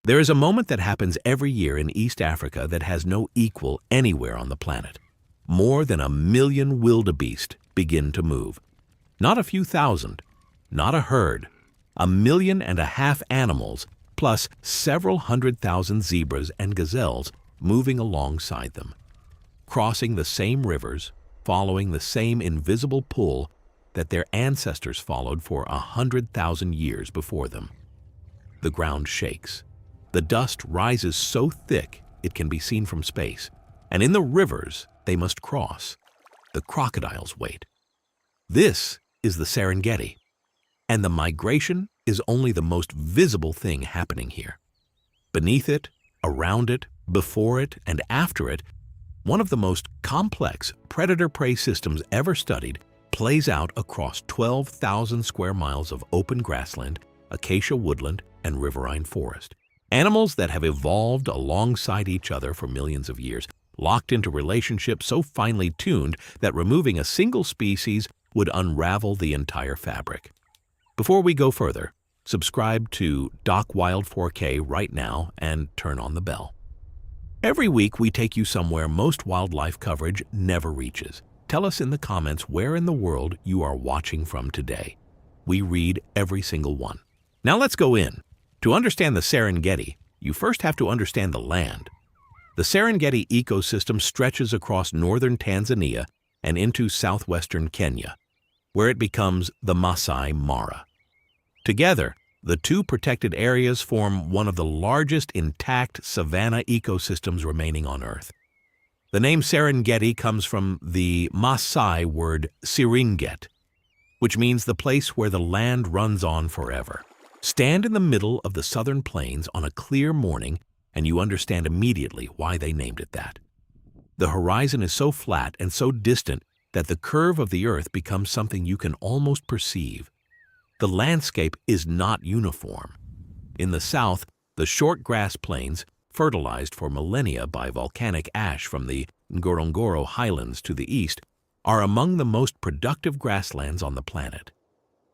There is a moment that happens every year in East Africa that has no equal anywhere on the planet. More than 1 million wildebeest begin to move. Not a few thousand, not a herd, 1.5 million animals, plus several 100,000 zebras and gazelles moving alongside them, crossing the same rivers, following the same invisible pull that their ancestors followed for 100,000 years before them. The ground shakes. The dust rises so thick it can be seen from space, and in the rivers they must cross. The crocodiles wait. This is the Serengeti, and the migration is only the most visible thing happening here. Beneath it, around it, before it, and after it, one of the most complex predator-prey systems ever studied plays out across 12,000 square miles of open grassland, acacia woodland, and riverine forest. Animals that have evolved alongside each other for millions of years, locked into relationships so finely tuned that removing a single species would unravel the entire fabric. Before we go further, subscribe to Doc Wild 4K right now and turn on the bell. Every week we take you somewhere most wildlife coverage never reaches. Tell us in the comments where in the world you are watching from today. We read every single one. Now let's go in. To understand the Serengeti, you first have to understand the land. The Serengeti ecosystem stretches across northern Tanzania and into southwestern Kenya, where it becomes the Masai Mara. Together, the two protected areas form one of the largest intact savanna ecosystems remaining on Earth. The name Serengeti comes from the Maasai word Seringet, which means the place where the land runs on forever. Stand in the middle of the southern plains on a clear morning and you understand immediately why they named it that. The horizon is so flat and so distant that the curve of the Earth becomes something you can almost perceive. The landscape is not uniform. In the south, the short grass plains, fertilized for millennia by volcanic ash from the Ngorongoro highlands to the east, are among the most productive grasslands on the planet.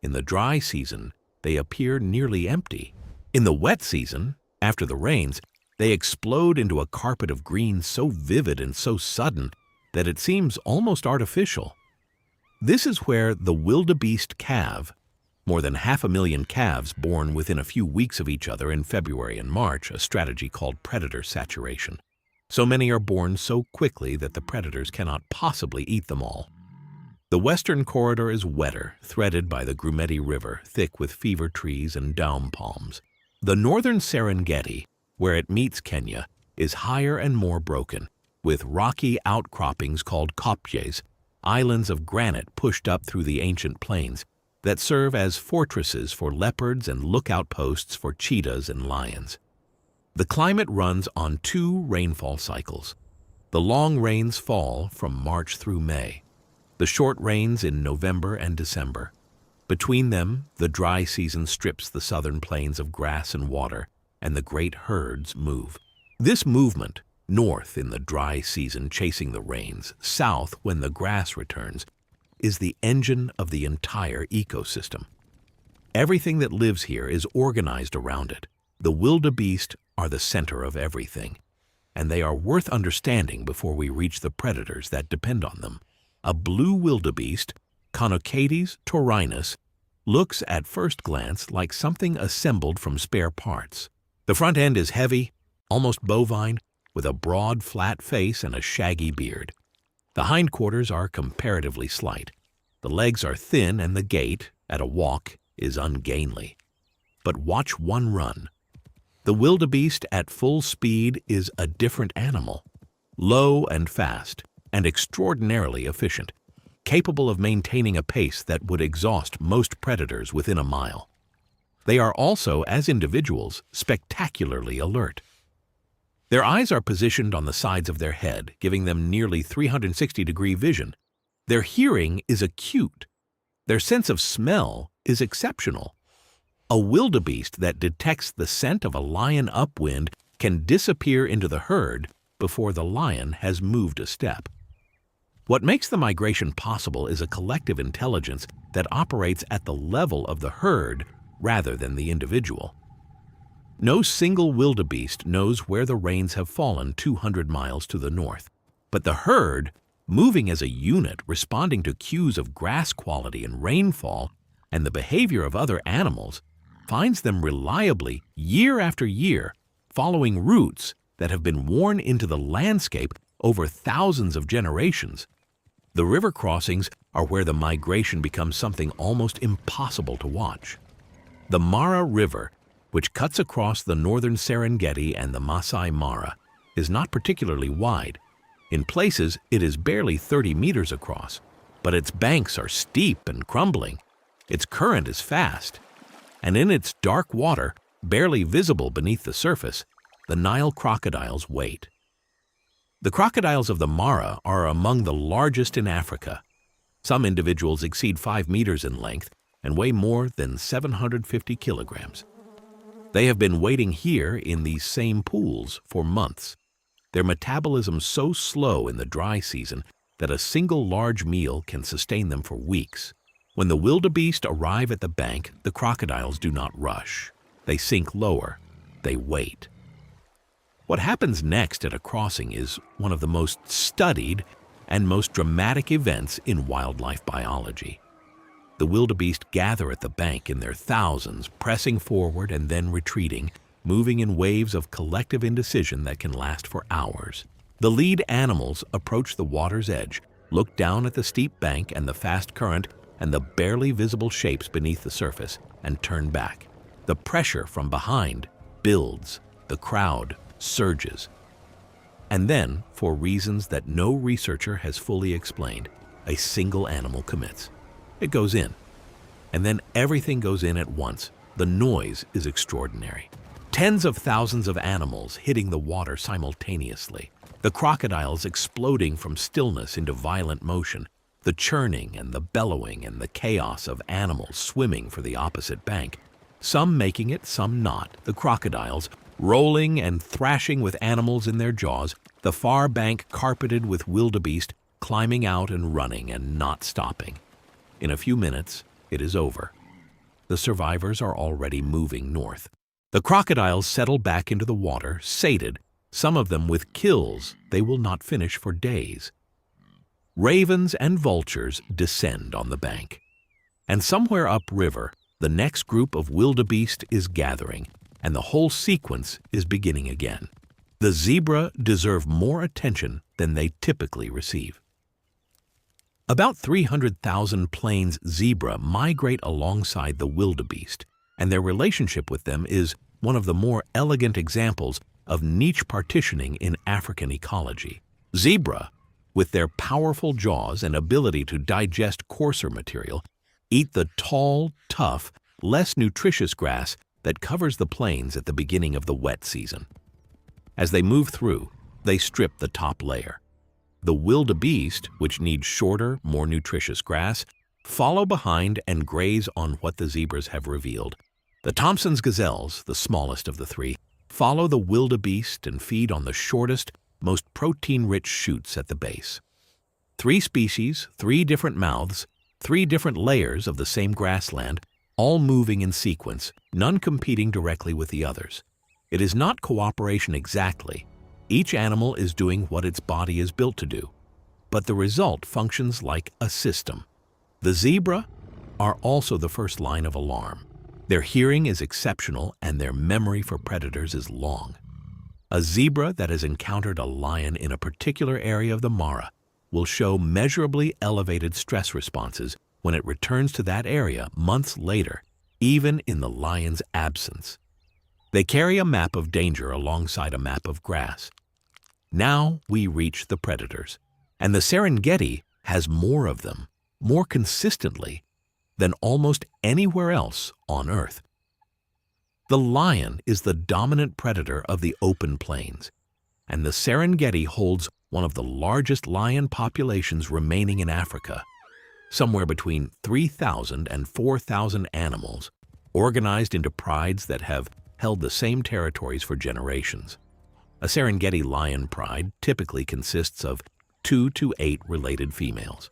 In the dry season, they appear nearly empty. In the wet season, after the rains, they explode into a carpet of green so vivid and so sudden that it seems almost artificial. This is where the wildebeest calf, more than 500,000 calves born within a few weeks of each other in February and March, a strategy called predator saturation. So many are born so quickly that the predators cannot possibly eat them all. The western corridor is wetter, threaded by the Grumeti River, thick with fever trees and daum palms. The northern Serengeti, where it meets Kenya, is higher and more broken, with rocky outcroppings called kopjes, islands of granite pushed up through the ancient plains that serve as fortresses for leopards and lookout posts for cheetahs and lions. The climate runs on 2 rainfall cycles. The long rains fall from March through May. The short rains in November and December. Between them, the dry season strips the southern plains of grass and water, and the great herds move. This movement, north in the dry season chasing the rains, south when the grass returns, is the engine of the entire ecosystem. Everything that lives here is organized around it. The wildebeest are the center of everything, and they are worth understanding before we reach the predators that depend on them. A blue wildebeest, Conocades taurinus, looks at first glance like something assembled from spare parts. The front end is heavy, almost bovine, with a broad, flat face and a shaggy beard. The hindquarters are comparatively slight. The legs are thin and the gait, at a walk, is ungainly. But watch one run. The wildebeest at full speed is a different animal, low and fast, and extraordinarily efficient, capable of maintaining a pace that would exhaust most predators within a mile. They are also, as individuals, spectacularly alert. Their eyes are positioned on the sides of their head, giving them nearly 360-degree vision. Their hearing is acute. Their sense of smell is exceptional. A wildebeest that detects the scent of a lion upwind can disappear into the herd before the lion has moved a step. What makes the migration possible is a collective intelligence that operates at the level of the herd rather than the individual. No single wildebeest knows where the rains have fallen 200 miles to the north, but the herd, moving as a unit, responding to cues of grass quality and rainfall and the behavior of other animals, finds them reliably, year after year, following routes that have been worn into the landscape over thousands of generations. The river crossings are where the migration becomes something almost impossible to watch. The Mara River, which cuts across the northern Serengeti and the Masai Mara, is not particularly wide. In places, it is barely 30 meters across, but its banks are steep and crumbling. Its current is fast, and in its dark water, barely visible beneath the surface, the Nile crocodiles wait. The crocodiles of the Mara are among the largest in Africa. Some individuals exceed 5 meters in length and weigh more than 750 kilograms. They have been waiting here in these same pools for months. Their metabolism so slow in the dry season that a single large meal can sustain them for weeks. When the wildebeest arrive at the bank, the crocodiles do not rush. They sink lower. They wait. What happens next at a crossing is one of the most studied and most dramatic events in wildlife biology. The wildebeest gather at the bank in their thousands, pressing forward and then retreating, moving in waves of collective indecision that can last for hours. The lead animals approach the water's edge, look down at the steep bank and the fast current and the barely visible shapes beneath the surface, and turn back. The pressure from behind builds. The crowd surges. And then, for reasons that no researcher has fully explained, a single animal commits. It goes in. And then everything goes in at once. The noise is extraordinary. Tens of thousands of animals hitting the water simultaneously. The crocodiles exploding from stillness into violent motion. The churning and the bellowing and the chaos of animals swimming for the opposite bank. Some making it, some not. The crocodiles rolling and thrashing with animals in their jaws. The far bank carpeted with wildebeest climbing out and running and not stopping. In a few minutes, it is over. The survivors are already moving north. The crocodiles settle back into the water, sated, some of them with kills they will not finish for days. Ravens and vultures descend on the bank. And somewhere upriver, the next group of wildebeest is gathering, and the whole sequence is beginning again. The zebra deserve more attention than they typically receive. About 300,000 plains zebra migrate alongside the wildebeest, and their relationship with them is one of the more elegant examples of niche partitioning in African ecology. Zebra, with their powerful jaws and ability to digest coarser material, eat the tall, tough, less nutritious grass that covers the plains at the beginning of the wet season. As they move through, they strip the top layer. The wildebeest, which need shorter, more nutritious grass, follow behind and graze on what the zebras have revealed. The Thompson's gazelles, the smallest of the three, follow the wildebeest and feed on the shortest, most protein-rich shoots at the base. 3 species, 3 different mouths, 3 different layers of the same grassland, all moving in sequence, none competing directly with the others. It is not cooperation exactly. Each animal is doing what its body is built to do, but the result functions like a system. The zebra are also the first line of alarm. Their hearing is exceptional and their memory for predators is long. A zebra that has encountered a lion in a particular area of the Mara will show measurably elevated stress responses when it returns to that area months later, even in the lion's absence. They carry a map of danger alongside a map of grass. Now we reach the predators, and the Serengeti has more of them, more consistently, than almost anywhere else on Earth. The lion is the dominant predator of the open plains, and the Serengeti holds one of the largest lion populations remaining in Africa, somewhere between 3,000 and 4,000 animals, organized into prides that have held the same territories for generations. A Serengeti lion pride typically consists of 2 to 8 related females,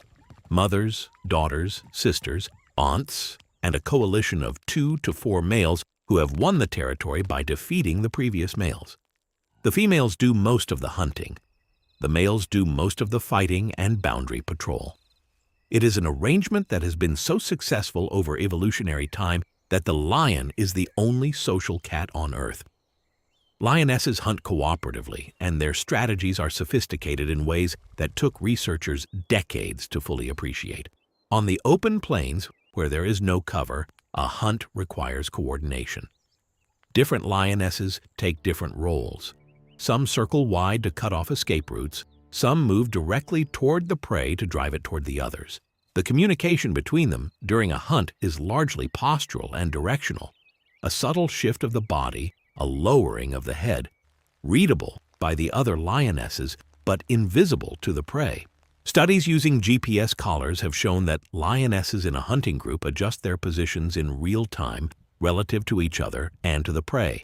mothers, daughters, sisters, aunts, and a coalition of 2 to 4 males who have won the territory by defeating the previous males. The females do most of the hunting. The males do most of the fighting and boundary patrol. It is an arrangement that has been so successful over evolutionary time that the lion is the only social cat on Earth. Lionesses hunt cooperatively, and their strategies are sophisticated in ways that took researchers decades to fully appreciate. On the open plains, where there is no cover, a hunt requires coordination. Different lionesses take different roles. Some circle wide to cut off escape routes. Some move directly toward the prey to drive it toward the others. The communication between them during a hunt is largely postural and directional. A subtle shift of the body, a lowering of the head, readable by the other lionesses but invisible to the prey. Studies using GPS collars have shown that lionesses in a hunting group adjust their positions in real time relative to each other and to the prey,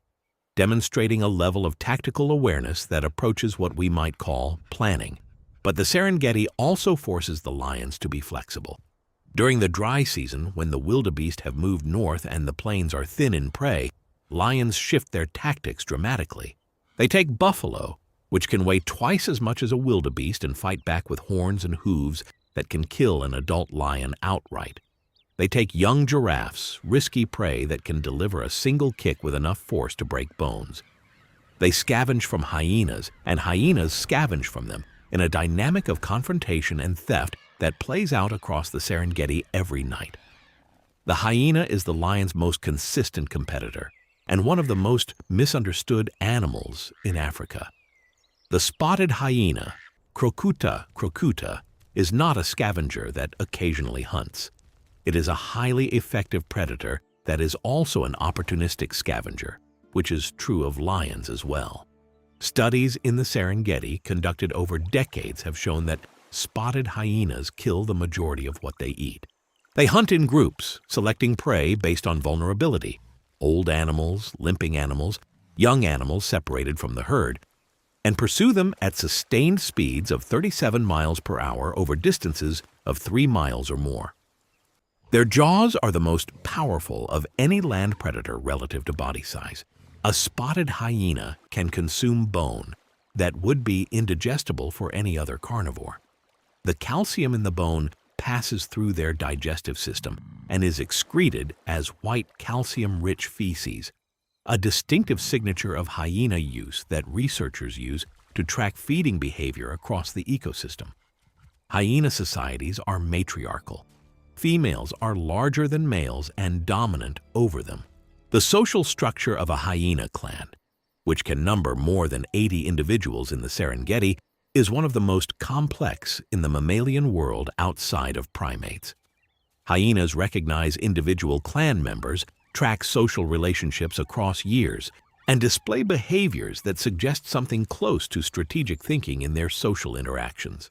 demonstrating a level of tactical awareness that approaches what we might call planning. But the Serengeti also forces the lions to be flexible. During the dry season, when the wildebeest have moved north and the plains are thin in prey, lions shift their tactics dramatically. They take buffalo, which can weigh twice as much as a wildebeest and fight back with horns and hooves that can kill an adult lion outright. They take young giraffes, risky prey that can deliver a single kick with enough force to break bones. They scavenge from hyenas, and hyenas scavenge from them in a dynamic of confrontation and theft that plays out across the Serengeti every night. The hyena is the lion's most consistent competitor and one of the most misunderstood animals in Africa. The spotted hyena, Crocuta crocuta, is not a scavenger that occasionally hunts. It is a highly effective predator that is also an opportunistic scavenger, which is true of lions as well. Studies in the Serengeti conducted over decades have shown that spotted hyenas kill the majority of what they eat. They hunt in groups, selecting prey based on vulnerability: old animals, limping animals, young animals separated from the herd, and pursue them at sustained speeds of 37 miles per hour over distances of 3 miles or more. Their jaws are the most powerful of any land predator relative to body size. A spotted hyena can consume bone that would be indigestible for any other carnivore. The calcium in the bone passes through their digestive system and is excreted as white calcium-rich feces, a distinctive signature of hyena use that researchers use to track feeding behavior across the ecosystem. Hyena societies are matriarchal. Females are larger than males and dominant over them. The social structure of a hyena clan, which can number more than 80 individuals in the Serengeti, is one of the most complex in the mammalian world outside of primates. Hyenas recognize individual clan members, track social relationships across years, and display behaviors that suggest something close to strategic thinking in their social interactions.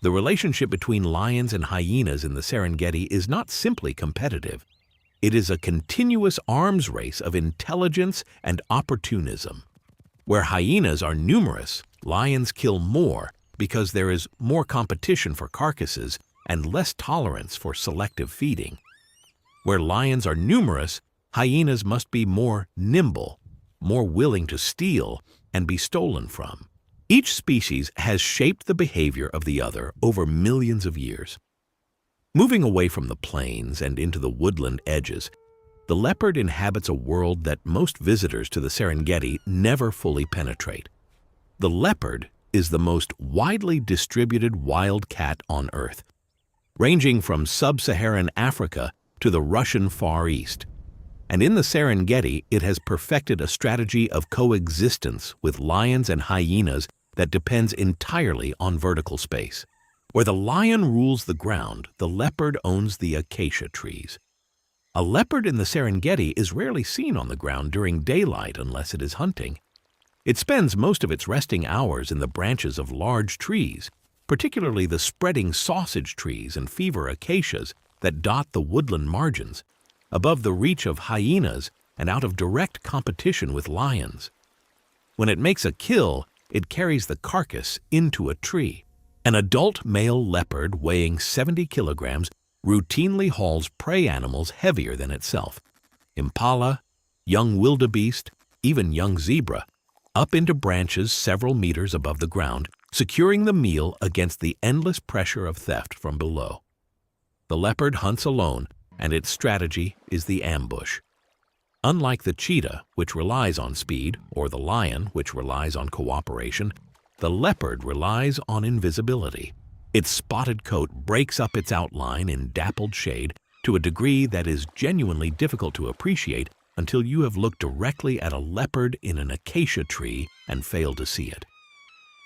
The relationship between lions and hyenas in the Serengeti is not simply competitive. It is a continuous arms race of intelligence and opportunism. Where hyenas are numerous, lions kill more because there is more competition for carcasses and less tolerance for selective feeding. Where lions are numerous, hyenas must be more nimble, more willing to steal and be stolen from. Each species has shaped the behavior of the other over millions of years. Moving away from the plains and into the woodland edges, the leopard inhabits a world that most visitors to the Serengeti never fully penetrate. The leopard is the most widely distributed wild cat on Earth, ranging from sub-Saharan Africa to the Russian Far East. And in the Serengeti, it has perfected a strategy of coexistence with lions and hyenas that depends entirely on vertical space. Where the lion rules the ground, the leopard owns the acacia trees. A leopard in the Serengeti is rarely seen on the ground during daylight unless it is hunting. It spends most of its resting hours in the branches of large trees, particularly the spreading sausage trees and fever acacias that dot the woodland margins, above the reach of hyenas and out of direct competition with lions. When it makes a kill, it carries the carcass into a tree. An adult male leopard weighing 70 kilograms routinely hauls prey animals heavier than itself: impala, young wildebeest, even young zebra, up into branches several meters above the ground, securing the meal against the endless pressure of theft from below. The leopard hunts alone, and its strategy is the ambush. Unlike the cheetah, which relies on speed, or the lion, which relies on cooperation, the leopard relies on invisibility. Its spotted coat breaks up its outline in dappled shade to a degree that is genuinely difficult to appreciate until you have looked directly at a leopard in an acacia tree and failed to see it.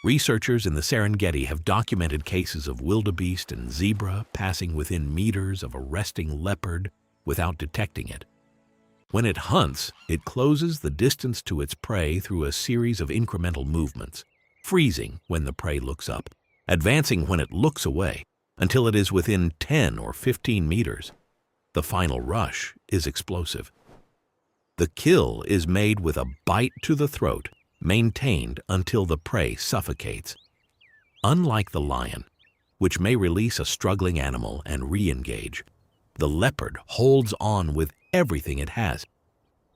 Researchers in the Serengeti have documented cases of wildebeest and zebra passing within meters of a resting leopard without detecting it. When it hunts, it closes the distance to its prey through a series of incremental movements, freezing when the prey looks up, advancing when it looks away, until it is within 10 or 15 meters. The final rush is explosive. The kill is made with a bite to the throat, maintained until the prey suffocates. Unlike the lion, which may release a struggling animal and re-engage, the leopard holds on with everything it has,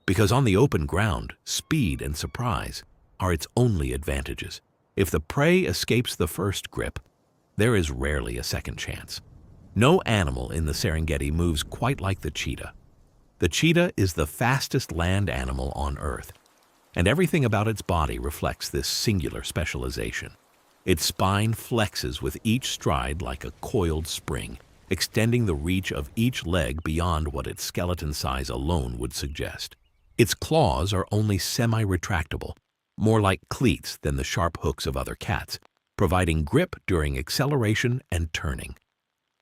because on the open ground, speed and surprise are its only advantages. If the prey escapes the first grip, there is rarely a second chance. No animal in the Serengeti moves quite like the cheetah. The cheetah is the fastest land animal on Earth, and everything about its body reflects this singular specialization. Its spine flexes with each stride like a coiled spring, extending the reach of each leg beyond what its skeleton size alone would suggest. Its claws are only semi-retractable, more like cleats than the sharp hooks of other cats, providing grip during acceleration and turning.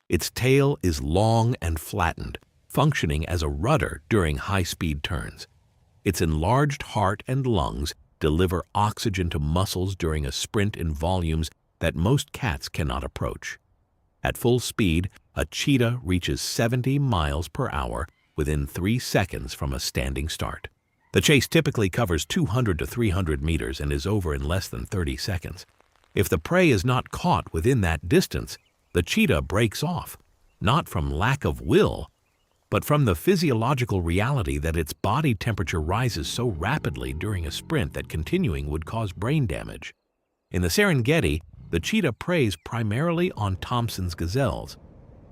Its tail is long and flattened, functioning as a rudder during high-speed turns. Its enlarged heart and lungs deliver oxygen to muscles during a sprint in volumes that most cats cannot approach. At full speed, a cheetah reaches 70 miles per hour within 3 seconds from a standing start. The chase typically covers 200 to 300 meters and is over in less than 30 seconds. If the prey is not caught within that distance, the cheetah breaks off, not from lack of will, but from the physiological reality that its body temperature rises so rapidly during a sprint that continuing would cause brain damage. In the Serengeti, the cheetah preys primarily on Thompson's gazelles,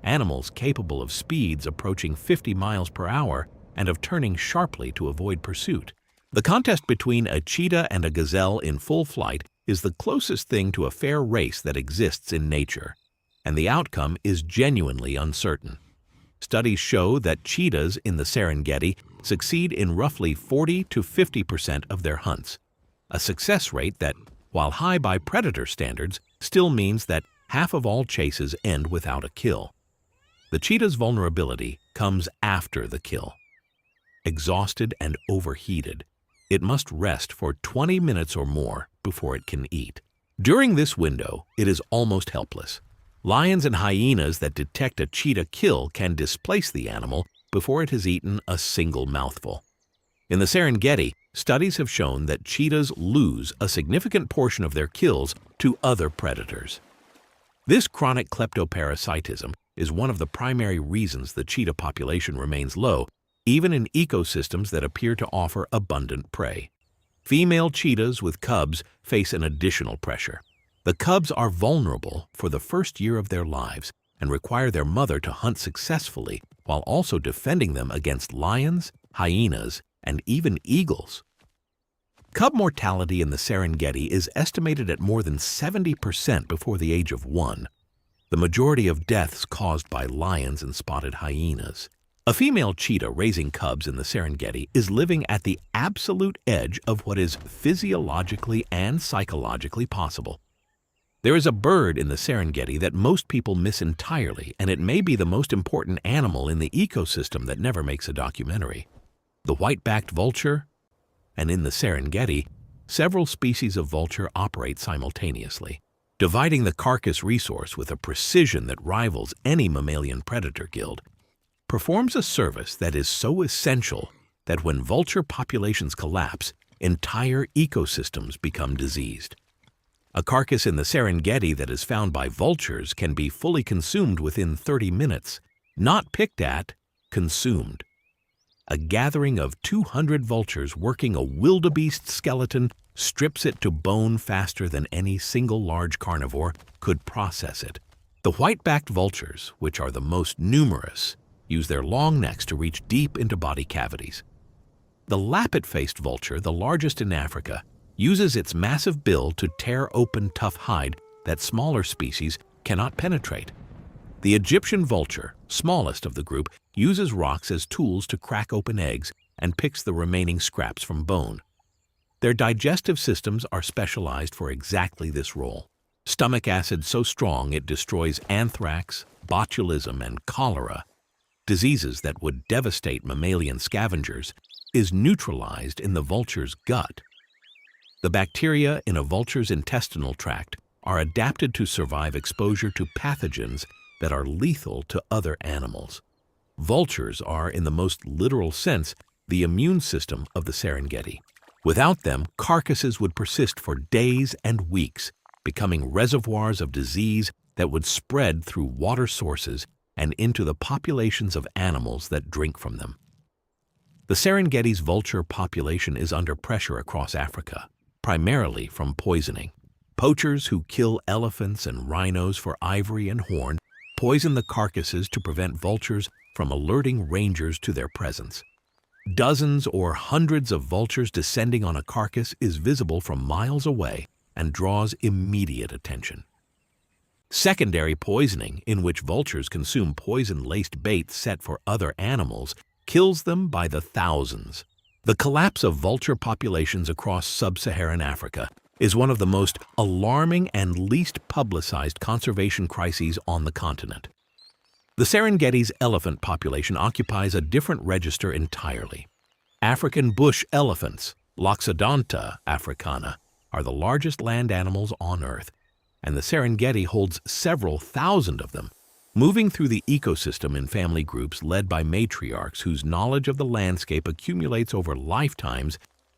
animals capable of speeds approaching 50 miles per hour and of turning sharply to avoid pursuit. The contest between a cheetah and a gazelle in full flight is the closest thing to a fair race that exists in nature, and the outcome is genuinely uncertain. Studies show that cheetahs in the Serengeti succeed in roughly 40 to 50% of their hunts, a success rate that, while high by predator standards, still means that half of all chases end without a kill. The cheetah's vulnerability comes after the kill. Exhausted and overheated, it must rest for 20 minutes or more before it can eat. During this window, it is almost helpless. Lions and hyenas that detect a cheetah kill can displace the animal before it has eaten a single mouthful. In the Serengeti, studies have shown that cheetahs lose a significant portion of their kills to other predators. This chronic kleptoparasitism is one of the primary reasons the cheetah population remains low, even in ecosystems that appear to offer abundant prey. Female cheetahs with cubs face an additional pressure. The cubs are vulnerable for the first year of their lives and require their mother to hunt successfully while also defending them against lions, hyenas, and even eagles. Cub mortality in the Serengeti is estimated at more than 70% before the age of 1, the majority of deaths caused by lions and spotted hyenas. A female cheetah raising cubs in the Serengeti is living at the absolute edge of what is physiologically and psychologically possible. There is a bird in the Serengeti that most people miss entirely, and it may be the most important animal in the ecosystem that never makes a documentary. The white-backed vulture. And in the Serengeti, several species of vulture operate simultaneously, dividing the carcass resource with a precision that rivals any mammalian predator guild. Performs a service that is so essential that when vulture populations collapse, entire ecosystems become diseased. A carcass in the Serengeti that is found by vultures can be fully consumed within 30 minutes, not picked at, consumed. A gathering of 200 vultures working a wildebeest skeleton strips it to bone faster than any single large carnivore could process it. The white-backed vultures, which are the most numerous, use their long necks to reach deep into body cavities. The lappet-faced vulture, the largest in Africa, uses its massive bill to tear open tough hide that smaller species cannot penetrate. The Egyptian vulture, smallest of the group, uses rocks as tools to crack open eggs and picks the remaining scraps from bone. Their digestive systems are specialized for exactly this role. Stomach acid so strong it destroys anthrax, botulism, and cholera, diseases that would devastate mammalian scavengers, is neutralized in the vulture's gut. The bacteria in a vulture's intestinal tract are adapted to survive exposure to pathogens that are lethal to other animals. Vultures are, in the most literal sense, the immune system of the Serengeti. Without them, carcasses would persist for days and weeks, becoming reservoirs of disease that would spread through water sources and into the populations of animals that drink from them. The Serengeti's vulture population is under pressure across Africa, primarily from poisoning. Poachers who kill elephants and rhinos for ivory and horn poison the carcasses to prevent vultures from alerting rangers to their presence. Dozens or hundreds of vultures descending on a carcass is visible from miles away and draws immediate attention. Secondary poisoning, in which vultures consume poison-laced bait set for other animals, kills them by the thousands. The collapse of vulture populations across sub-Saharan Africa is one of the most alarming and least publicized conservation crises on the continent. The Serengeti's elephant population occupies a different register entirely. African bush elephants, Loxodonta africana, are the largest land animals on Earth, and the Serengeti holds several thousand of them, moving through the ecosystem in family groups led by matriarchs whose knowledge of the landscape accumulates over lifetimes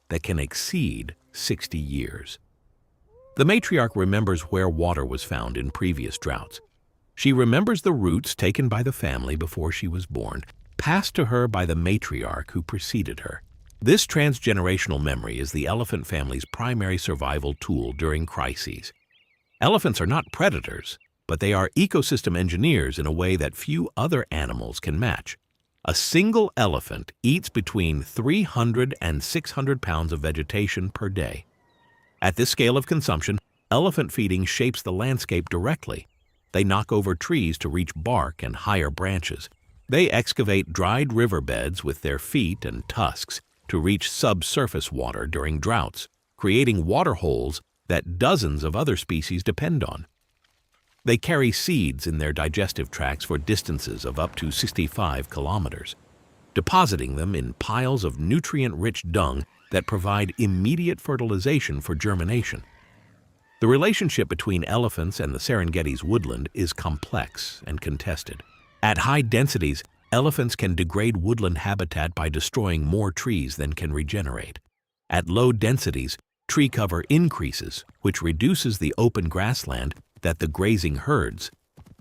that can exceed 60 years. The matriarch remembers where water was found in previous droughts. She remembers the routes taken by the family before she was born, passed to her by the matriarch who preceded her. This transgenerational memory is the elephant family's primary survival tool during crises. Elephants are not predators, but they are ecosystem engineers in a way that few other animals can match. A single elephant eats between 300 and 600 pounds of vegetation per day. At this scale of consumption, elephant feeding shapes the landscape directly. They knock over trees to reach bark and higher branches. They excavate dried riverbeds with their feet and tusks to reach subsurface water during droughts, creating water holes that dozens of other species depend on. They carry seeds in their digestive tracts for distances of up to 65 kilometers, depositing them in piles of nutrient-rich dung that provide immediate fertilization for germination. The relationship between elephants and the Serengeti's woodland is complex and contested. At high densities, elephants can degrade woodland habitat by destroying more trees than can regenerate. At low densities, tree cover increases, which reduces the open grassland that the grazing herds,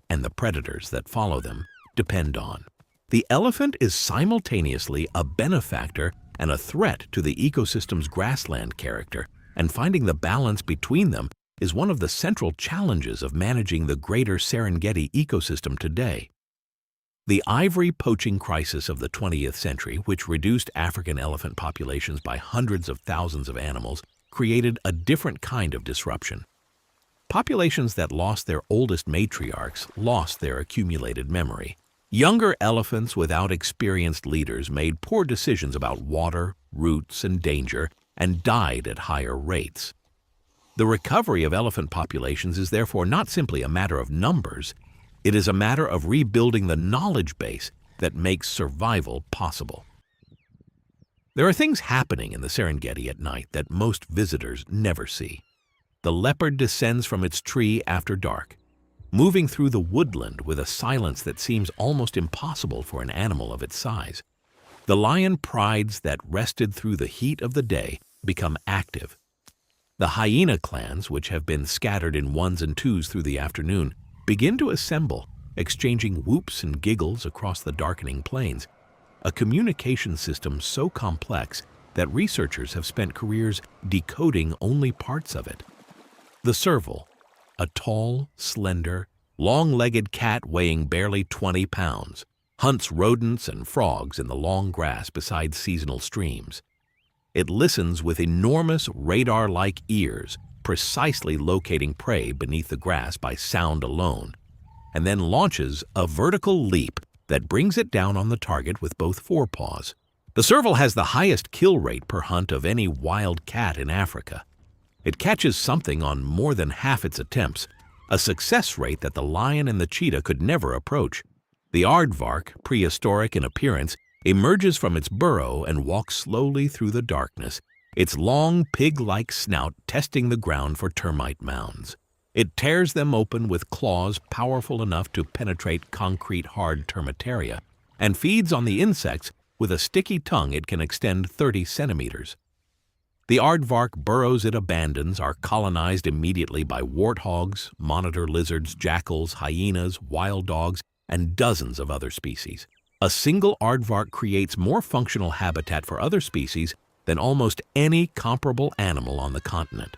and the predators that follow them, depend on. The elephant is simultaneously a benefactor and a threat to the ecosystem's grassland character, and finding the balance between them is one of the central challenges of managing the greater Serengeti ecosystem today. The ivory poaching crisis of the 20th century, which reduced African elephant populations by hundreds of thousands of animals, created a different kind of disruption. Populations that lost their oldest matriarchs lost their accumulated memory. Younger elephants without experienced leaders made poor decisions about water, roots, and danger, and died at higher rates. The recovery of elephant populations is therefore not simply a matter of numbers, it is a matter of rebuilding the knowledge base that makes survival possible. There are things happening in the Serengeti at night that most visitors never see. The leopard descends from its tree after dark, moving through the woodland with a silence that seems almost impossible for an animal of its size. The lion prides that rested through the heat of the day become active. The hyena clans, which have been scattered in ones and twos through the afternoon, begin to assemble, exchanging whoops and giggles across the darkening plains. a communication system so complex that researchers have spent careers decoding only parts of it. The serval, a tall, slender, long-legged cat weighing barely 20 pounds, hunts rodents and frogs in the long grass beside seasonal streams. It listens with enormous radar-like ears, precisely locating prey beneath the grass by sound alone, and then launches a vertical leap that brings it down on the target with both forepaws. The serval has the highest kill rate per hunt of any wild cat in Africa. It catches something on more than half its attempts, a success rate that the lion and the cheetah could never approach. The aardvark, prehistoric in appearance, emerges from its burrow and walks slowly through the darkness, its long pig-like snout testing the ground for termite mounds. It tears them open with claws powerful enough to penetrate concrete hard termitaria, and feeds on the insects with a sticky tongue it can extend 30 centimeters. The aardvark burrows it abandons are colonized immediately by warthogs, monitor lizards, jackals, hyenas, wild dogs, and dozens of other species. A single aardvark creates more functional habitat for other species than almost any comparable animal on the continent.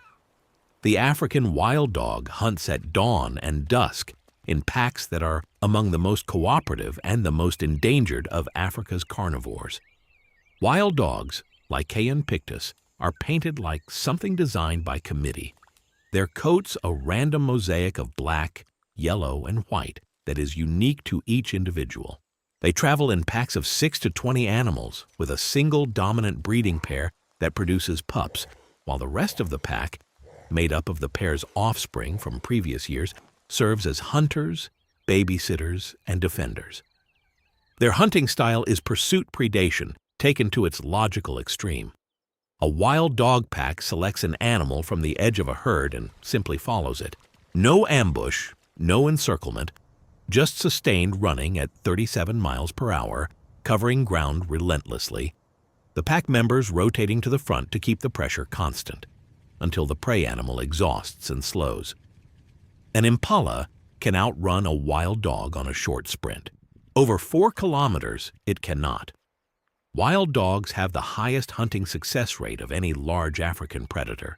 The African wild dog hunts at dawn and dusk in packs that are among the most cooperative and the most endangered of Africa's carnivores. Wild dogs, Lycaon pictus, are painted like something designed by committee. Their coats a random mosaic of black, yellow, and white that is unique to each individual. They travel in packs of 6 to 20 animals with a single dominant breeding pair that produces pups, while the rest of the pack, made up of the pair's offspring from previous years, serves as hunters, babysitters, and defenders. Their hunting style is pursuit-predation, taken to its logical extreme. A wild dog pack selects an animal from the edge of a herd and simply follows it. No ambush, no encirclement, just sustained running at 37 miles per hour, covering ground relentlessly, the pack members rotating to the front to keep the pressure constant, until the prey animal exhausts and slows. An impala can outrun a wild dog on a short sprint. Over 4 kilometers, it cannot. Wild dogs have the highest hunting success rate of any large African predator.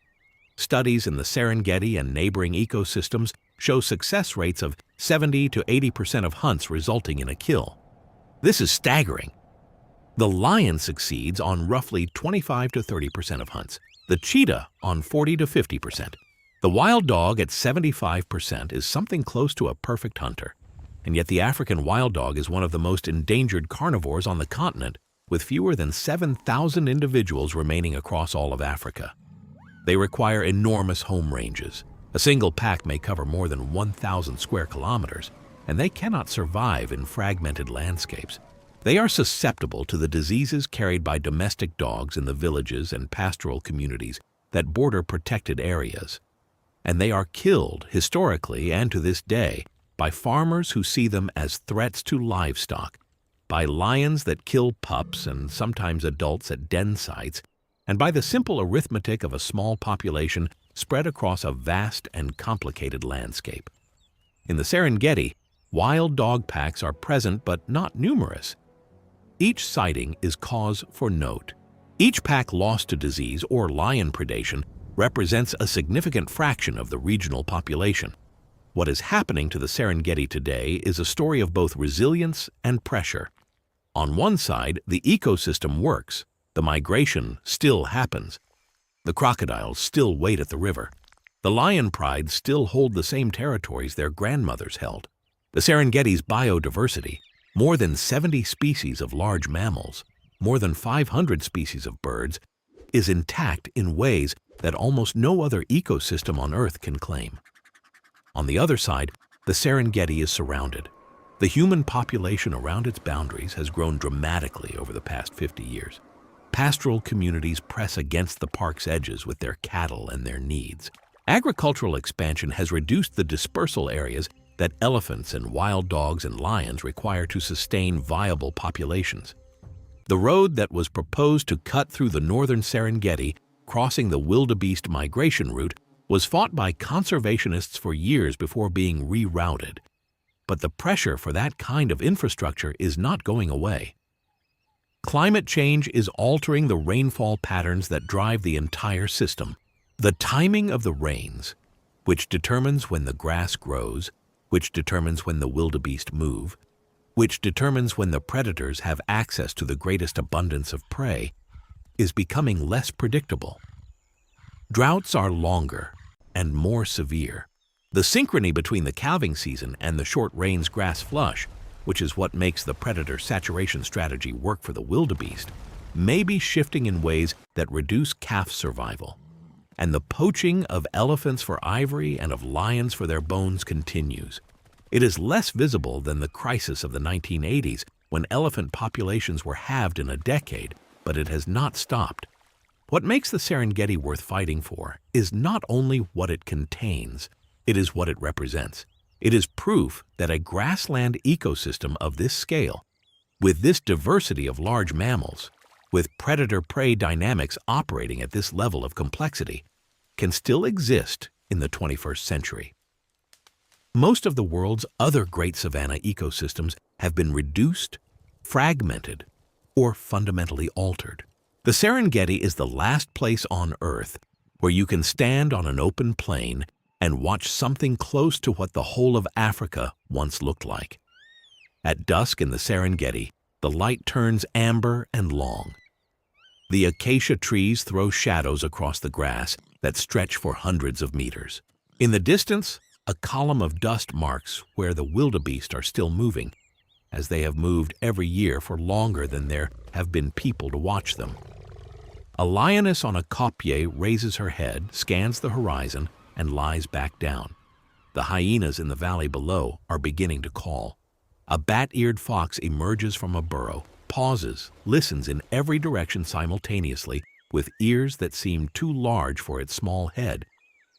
Studies in the Serengeti and neighboring ecosystems show success rates of 70 to 80% of hunts resulting in a kill. This is staggering. The lion succeeds on roughly 25 to 30% of hunts, the cheetah on 40 to 50%. The wild dog at 75% is something close to a perfect hunter, and yet the African wild dog is one of the most endangered carnivores on the continent, with fewer than 7,000 individuals remaining across all of Africa. They require enormous home ranges. A single pack may cover more than 1,000 square kilometers, and they cannot survive in fragmented landscapes. They are susceptible to the diseases carried by domestic dogs in the villages and pastoral communities that border protected areas. And they are killed, historically and to this day, by farmers who see them as threats to livestock, by lions that kill pups and sometimes adults at den sites, and by the simple arithmetic of a small population spread across a vast and complicated landscape. In the Serengeti, wild dog packs are present but not numerous. Each sighting is cause for note. Each pack lost to disease or lion predation represents a significant fraction of the regional population. What is happening to the Serengeti today is a story of both resilience and pressure. On one side, the ecosystem works. The migration still happens. The crocodiles still wait at the river. The lion prides still hold the same territories their grandmothers held. The Serengeti's biodiversity, more than 70 species of large mammals, more than 500 species of birds, is intact in ways that almost no other ecosystem on Earth can claim. On the other side, the Serengeti is surrounded. The human population around its boundaries has grown dramatically over the past 50 years. Pastoral communities press against the park's edges with their cattle and their needs. Agricultural expansion has reduced the dispersal areas that elephants and wild dogs and lions require to sustain viable populations. The road that was proposed to cut through the northern Serengeti, crossing the wildebeest migration route, was fought by conservationists for years before being rerouted. But the pressure for that kind of infrastructure is not going away. Climate change is altering the rainfall patterns that drive the entire system. The timing of the rains, which determines when the grass grows, which determines when the wildebeest move, which determines when the predators have access to the greatest abundance of prey, is becoming less predictable. Droughts are longer and more severe. The synchrony between the calving season and the short rains grass flush, which is what makes the predator saturation strategy work for the wildebeest, may be shifting in ways that reduce calf survival. And the poaching of elephants for ivory and of lions for their bones continues. It is less visible than the crisis of the 1980s, when elephant populations were halved in a decade, but it has not stopped. What makes the Serengeti worth fighting for is not only what it contains, it is what it represents. It is proof that a grassland ecosystem of this scale, with this diversity of large mammals, with predator-prey dynamics operating at this level of complexity, can still exist in the 21st century. Most of the world's other great savanna ecosystems have been reduced, fragmented, or fundamentally altered. The Serengeti is the last place on Earth where you can stand on an open plain and watch something close to what the whole of Africa once looked like. At dusk in the Serengeti, the light turns amber and long. The acacia trees throw shadows across the grass that stretch for hundreds of meters. In the distance, a column of dust marks where the wildebeest are still moving, as they have moved every year for longer than there have been people to watch them. A lioness on a kopje raises her head, scans the horizon, and lies back down. The hyenas in the valley below are beginning to call. A bat-eared fox emerges from a burrow, pauses, listens in every direction simultaneously with ears that seem too large for its small head,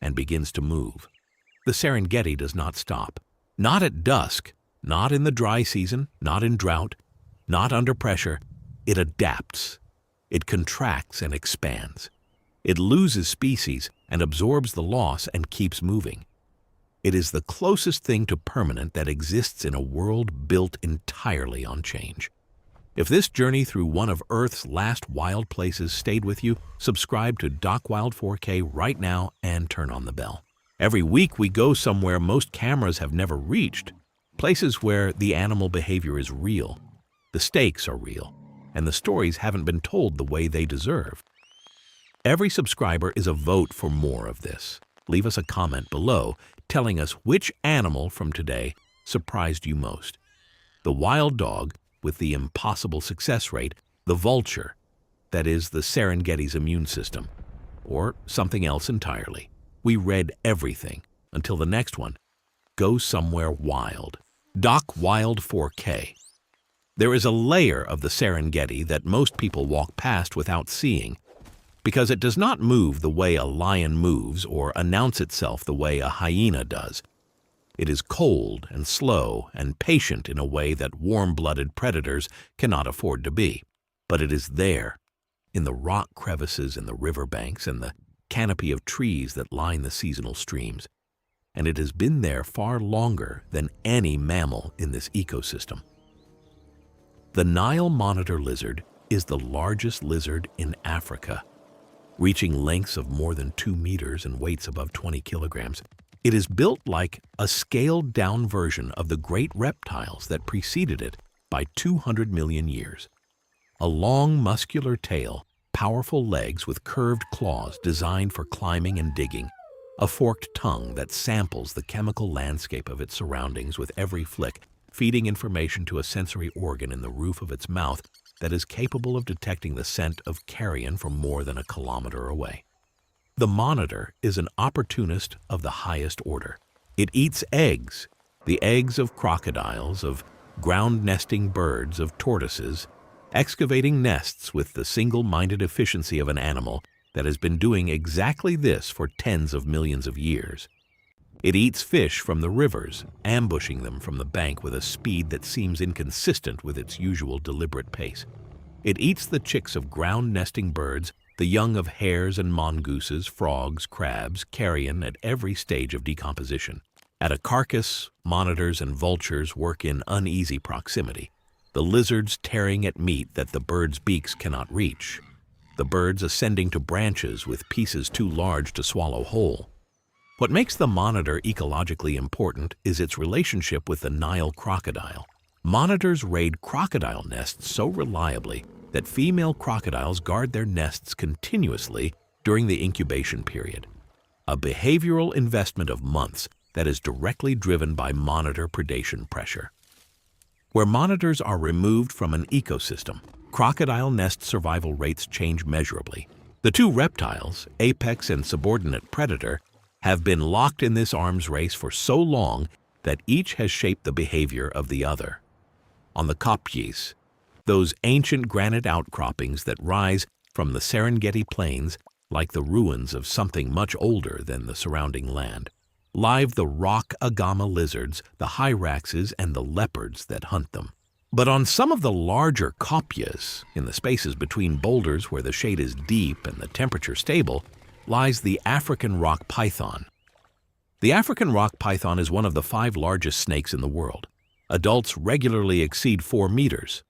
and begins to move. The Serengeti does not stop. Not at dusk, not in the dry season, not in drought, not under pressure. It adapts. It contracts and expands. It loses species and absorbs the loss and keeps moving. It is the closest thing to permanent that exists in a world built entirely on change. If this journey through one of Earth's last wild places stayed with you, subscribe to Doc Wild 4K right now and turn on the bell. Every week we go somewhere most cameras have never reached, places where the animal behavior is real, the stakes are real, and the stories haven't been told the way they deserve. Every subscriber is a vote for more of this. Leave us a comment below telling us which animal from today surprised you most. The wild dog with the impossible success rate, the vulture, that is the Serengeti's immune system, or something else entirely. We read everything. Until the next one, go somewhere wild. Doc Wild 4K. There is a layer of the Serengeti that most people walk past without seeing, because it does not move the way a lion moves or announce itself the way a hyena does. It is cold and slow and patient in a way that warm-blooded predators cannot afford to be. But it is there, in the rock crevices in the riverbanks and the canopy of trees that line the seasonal streams, and it has been there far longer than any mammal in this ecosystem. The Nile monitor lizard is the largest lizard in Africa, reaching lengths of more than 2 meters and weights above 20 kilograms. It is built like a scaled-down version of the great reptiles that preceded it by 200 million years. A long, muscular tail, powerful legs with curved claws designed for climbing and digging, a forked tongue that samples the chemical landscape of its surroundings with every flick, feeding information to a sensory organ in the roof of its mouth that is capable of detecting the scent of carrion from more than a kilometer away. The monitor is an opportunist of the highest order. It eats eggs, the eggs of crocodiles, of ground-nesting birds, of tortoises, excavating nests with the single-minded efficiency of an animal that has been doing exactly this for tens of millions of years. It eats fish from the rivers, ambushing them from the bank with a speed that seems inconsistent with its usual deliberate pace. It eats the chicks of ground-nesting birds, the young of hares and mongooses, frogs, crabs, carrion at every stage of decomposition. At a carcass, monitors and vultures work in uneasy proximity. the lizards tearing at meat that the birds' beaks cannot reach, the birds ascending to branches with pieces too large to swallow whole. What makes the monitor ecologically important is its relationship with the Nile crocodile. Monitors raid crocodile nests so reliably that female crocodiles guard their nests continuously during the incubation period, a behavioral investment of months that is directly driven by monitor predation pressure. Where monitors are removed from an ecosystem, crocodile nest survival rates change measurably. The two reptiles, apex and subordinate predator, have been locked in this arms race for so long that each has shaped the behavior of the other. On the kopjes, those ancient granite outcroppings that rise from the Serengeti plains like the ruins of something much older than the surrounding land, live the rock agama lizards, the hyraxes, and the leopards that hunt them. But on some of the larger kopjes, in the spaces between boulders where the shade is deep and the temperature stable, lies the African rock python. The African rock python is one of the 5 largest snakes in the world. Adults regularly exceed 4 meters.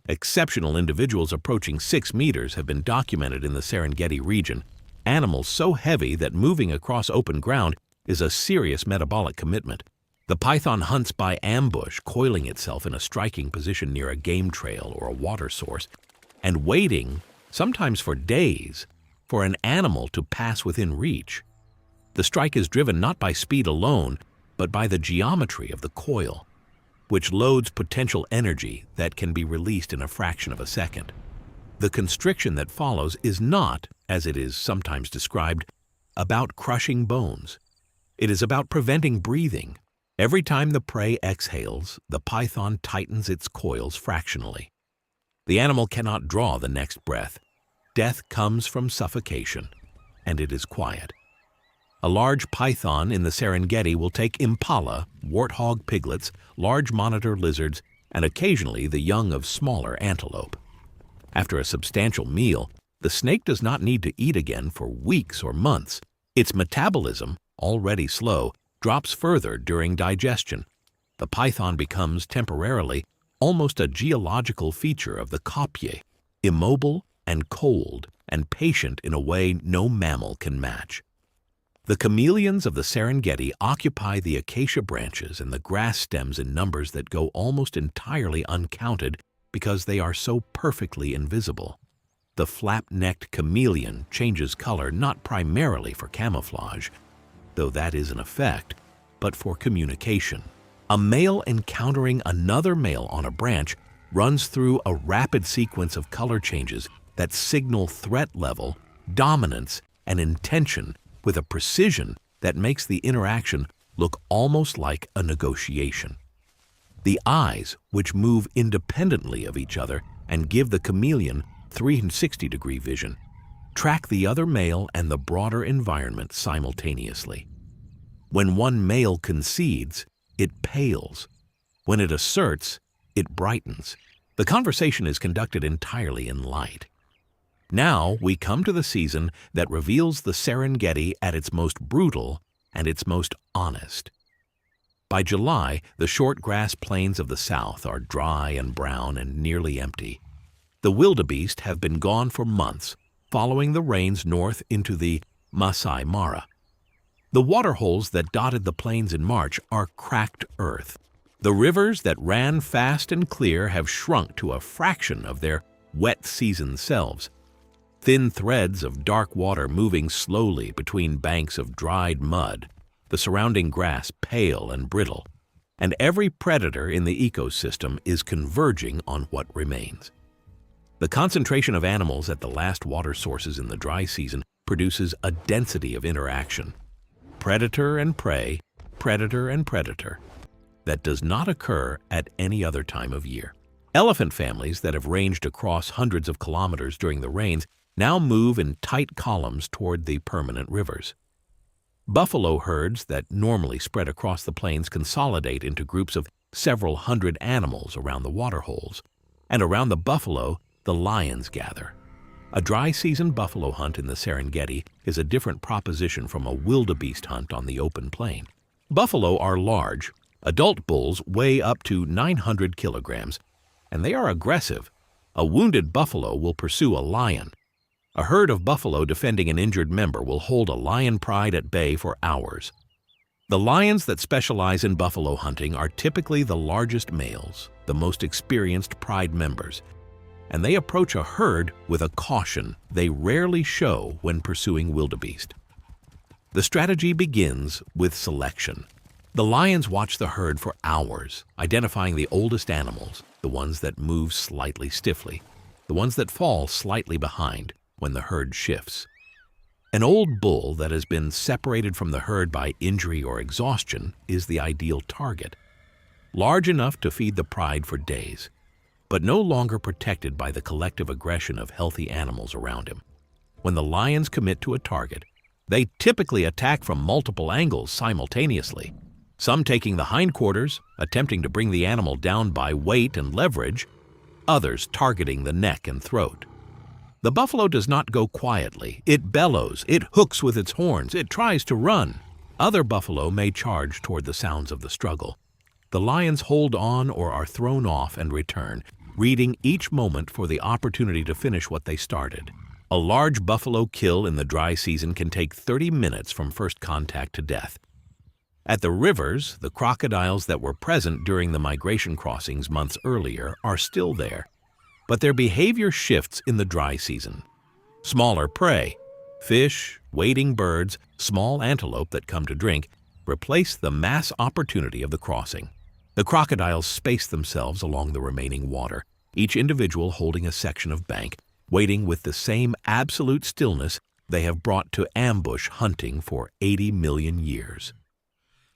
Exceptional individuals approaching 6 meters have been documented in the Serengeti region, animals so heavy that moving across open ground is a serious metabolic commitment. The python hunts by ambush, coiling itself in a striking position near a game trail or a water source, and waiting, sometimes for days, for an animal to pass within reach. The strike is driven not by speed alone, but by the geometry of the coil, which loads potential energy that can be released in a fraction of a second. The constriction that follows is not, as it is sometimes described, about crushing bones. It is about preventing breathing. Every time the prey exhales, the python tightens its coils fractionally. The animal cannot draw the next breath. Death comes from suffocation, and it is quiet. A large python in the Serengeti will take impala, warthog piglets, large monitor lizards, and occasionally the young of smaller antelope. After a substantial meal, the snake does not need to eat again for weeks or months. Its metabolism, already slow, drops further during digestion. The python becomes temporarily almost a geological feature of the kopje, immobile and cold and patient in a way no mammal can match. The chameleons of the Serengeti occupy the acacia branches and the grass stems in numbers that go almost entirely uncounted because they are so perfectly invisible. The flap-necked chameleon changes color not primarily for camouflage, though that is an effect, but for communication. A male encountering another male on a branch runs through a rapid sequence of color changes that signal threat level, dominance, and intention with a precision that makes the interaction look almost like a negotiation. The eyes, which move independently of each other and give the chameleon 360-degree vision, track the other male and the broader environment simultaneously. When one male concedes, it pales. When it asserts, it brightens. The conversation is conducted entirely in light. Now we come to the season that reveals the Serengeti at its most brutal and its most honest. By July, the short grass plains of the south are dry and brown and nearly empty. The wildebeest have been gone for months, following the rains north into the Masai Mara. The waterholes that dotted the plains in March are cracked earth. The rivers that ran fast and clear have shrunk to a fraction of their wet season selves. Thin threads of dark water moving slowly between banks of dried mud, the surrounding grass pale and brittle, and every predator in the ecosystem is converging on what remains. The concentration of animals at the last water sources in the dry season produces a density of interaction. Predator and prey, predator and predator, that does not occur at any other time of year. Elephant families that have ranged across hundreds of kilometers during the rains now move in tight columns toward the permanent rivers. Buffalo herds that normally spread across the plains consolidate into groups of several hundred animals around the waterholes, and around the buffalo, the lions gather. A dry season buffalo hunt in the Serengeti is a different proposition from a wildebeest hunt on the open plain. Buffalo are large. Adult bulls weigh up to 900 kilograms, and they are aggressive. A wounded buffalo will pursue a lion. A herd of buffalo defending an injured member will hold a lion pride at bay for hours. The lions that specialize in buffalo hunting are typically the largest males, the most experienced pride members, and they approach a herd with a caution they rarely show when pursuing wildebeest. The strategy begins with selection. The lions watch the herd for hours, identifying the oldest animals, the ones that move slightly stiffly, the ones that fall slightly behind when the herd shifts. An old bull that has been separated from the herd by injury or exhaustion is the ideal target. Large enough to feed the pride for days, but no longer protected by the collective aggression of healthy animals around him. When the lions commit to a target, they typically attack from multiple angles simultaneously, some taking the hindquarters, attempting to bring the animal down by weight and leverage, others targeting the neck and throat. The buffalo does not go quietly. It bellows, it hooks with its horns, it tries to run. Other buffalo may charge toward the sounds of the struggle. The lions hold on or are thrown off and return, reading each moment for the opportunity to finish what they started. A large buffalo kill in the dry season can take 30 minutes from first contact to death. At the rivers, the crocodiles that were present during the migration crossings months earlier are still there, but their behavior shifts in the dry season. Smaller prey, fish, wading birds, small antelope that come to drink, replace the mass opportunity of the crossing. The crocodiles space themselves along the remaining water, each individual holding a section of bank, waiting with the same absolute stillness they have brought to ambush hunting for 80 million years.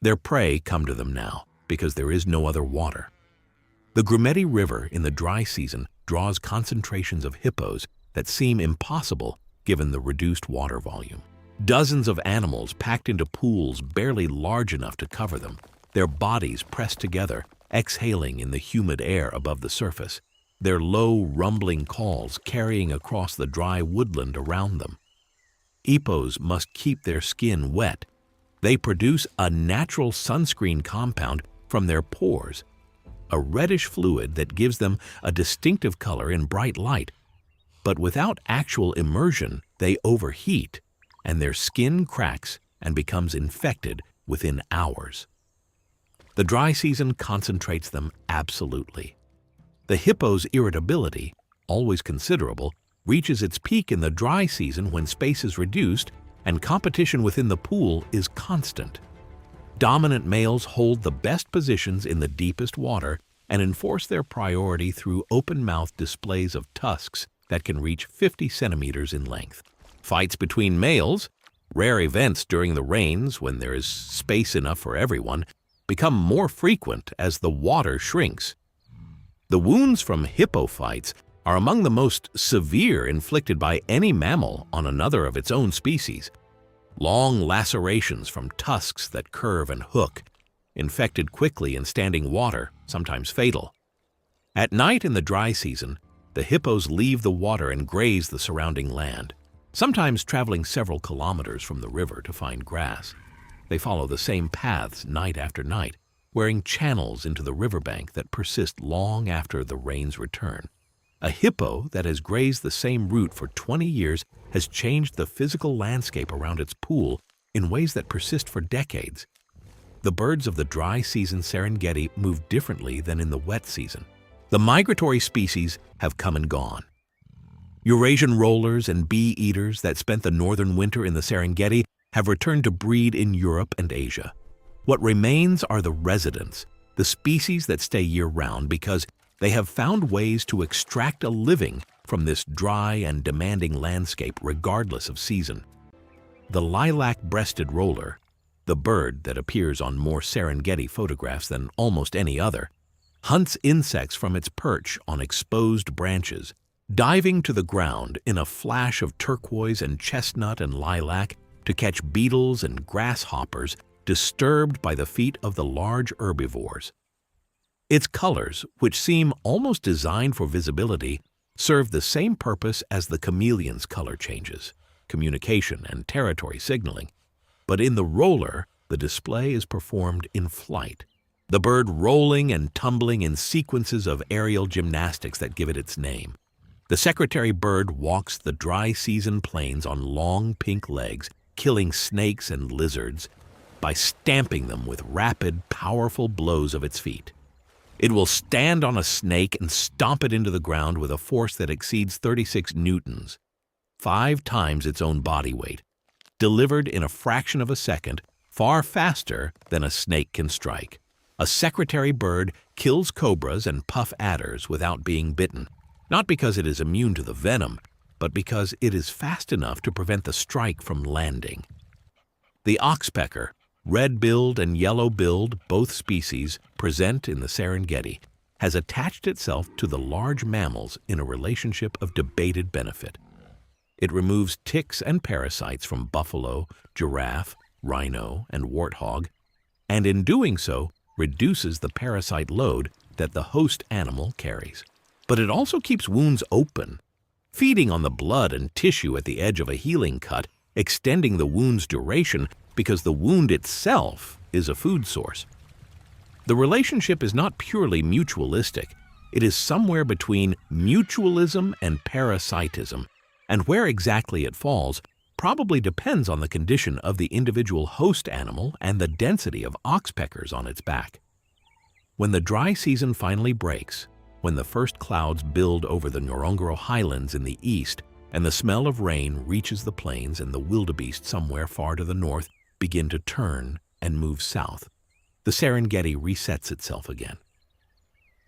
Their prey come to them now because there is no other water. The Serengeti River in the dry season draws concentrations of hippos that seem impossible given the reduced water volume. Dozens of animals packed into pools barely large enough to cover them, their bodies pressed together, exhaling in the humid air above the surface, their low, rumbling calls carrying across the dry woodland around them. Hippos must keep their skin wet. They produce a natural sunscreen compound from their pores, a reddish fluid that gives them a distinctive color in bright light. But without actual immersion, they overheat, and their skin cracks and becomes infected within hours. The dry season concentrates them absolutely. The hippo's irritability, always considerable, reaches its peak in the dry season when space is reduced and competition within the pool is constant. Dominant males hold the best positions in the deepest water and enforce their priority through open-mouthed displays of tusks that can reach 50 centimeters in length. Fights between males, rare events during the rains when there is space enough for everyone, become more frequent as the water shrinks. The wounds from hippo fights are among the most severe inflicted by any mammal on another of its own species. Long lacerations from tusks that curve and hook, infected quickly in standing water, sometimes fatal. At night in the dry season, the hippos leave the water and graze the surrounding land, sometimes traveling several kilometers from the river to find grass. They follow the same paths night after night, wearing channels into the riverbank that persist long after the rains return. A hippo that has grazed the same route for 20 years has changed the physical landscape around its pool in ways that persist for decades. The birds of the dry season Serengeti move differently than in the wet season. The migratory species have come and gone. Eurasian rollers and bee-eaters that spent the northern winter in the Serengeti have returned to breed in Europe and Asia. What remains are the residents, the species that stay year-round because they have found ways to extract a living from this dry and demanding landscape regardless of season. The lilac-breasted roller, the bird that appears on more Serengeti photographs than almost any other, hunts insects from its perch on exposed branches, diving to the ground in a flash of turquoise and chestnut and lilac to catch beetles and grasshoppers disturbed by the feet of the large herbivores. Its colors, which seem almost designed for visibility, serve the same purpose as the chameleon's color changes, communication and territory signaling. But in the roller, the display is performed in flight. the bird rolling and tumbling in sequences of aerial gymnastics that give it its name. The secretary bird walks the dry season plains on long pink legs, killing snakes and lizards by stamping them with rapid, powerful blows of its feet. It will stand on a snake and stomp it into the ground with a force that exceeds 36 newtons, 5 times its own body weight, delivered in a fraction of a second, far faster than a snake can strike. A secretary bird kills cobras and puff adders without being bitten, not because it is immune to the venom, but because it is fast enough to prevent the strike from landing. The oxpecker, red-billed and yellow-billed, both species present in the Serengeti, has attached itself to the large mammals in a relationship of debated benefit. It removes ticks and parasites from buffalo, giraffe, rhino, and warthog, and in doing so, reduces the parasite load that the host animal carries. But it also keeps wounds open, feeding on the blood and tissue at the edge of a healing cut, extending the wound's duration because the wound itself is a food source. The relationship is not purely mutualistic. It is somewhere between mutualism and parasitism, and where exactly it falls probably depends on the condition of the individual host animal and the density of oxpeckers on its back. When the dry season finally breaks, when the first clouds build over the Ngorongoro highlands in the east and the smell of rain reaches the plains and the wildebeest somewhere far to the north begin to turn and move south, the Serengeti resets itself again.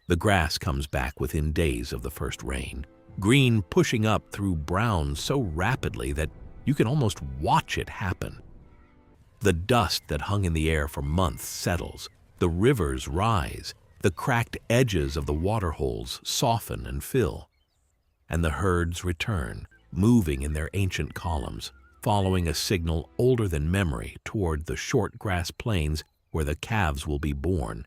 The grass comes back within days of the first rain, green pushing up through brown so rapidly that you can almost watch it happen. The dust that hung in the air for months settles, the rivers rise, the cracked edges of the waterholes soften and fill, and the herds return, moving in their ancient columns, following a signal older than memory toward the short grass plains where the calves will be born,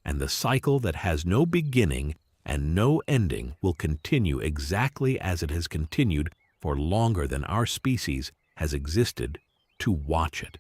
and the cycle that has no beginning and no ending will continue exactly as it has continued for longer than our species has existed to watch it.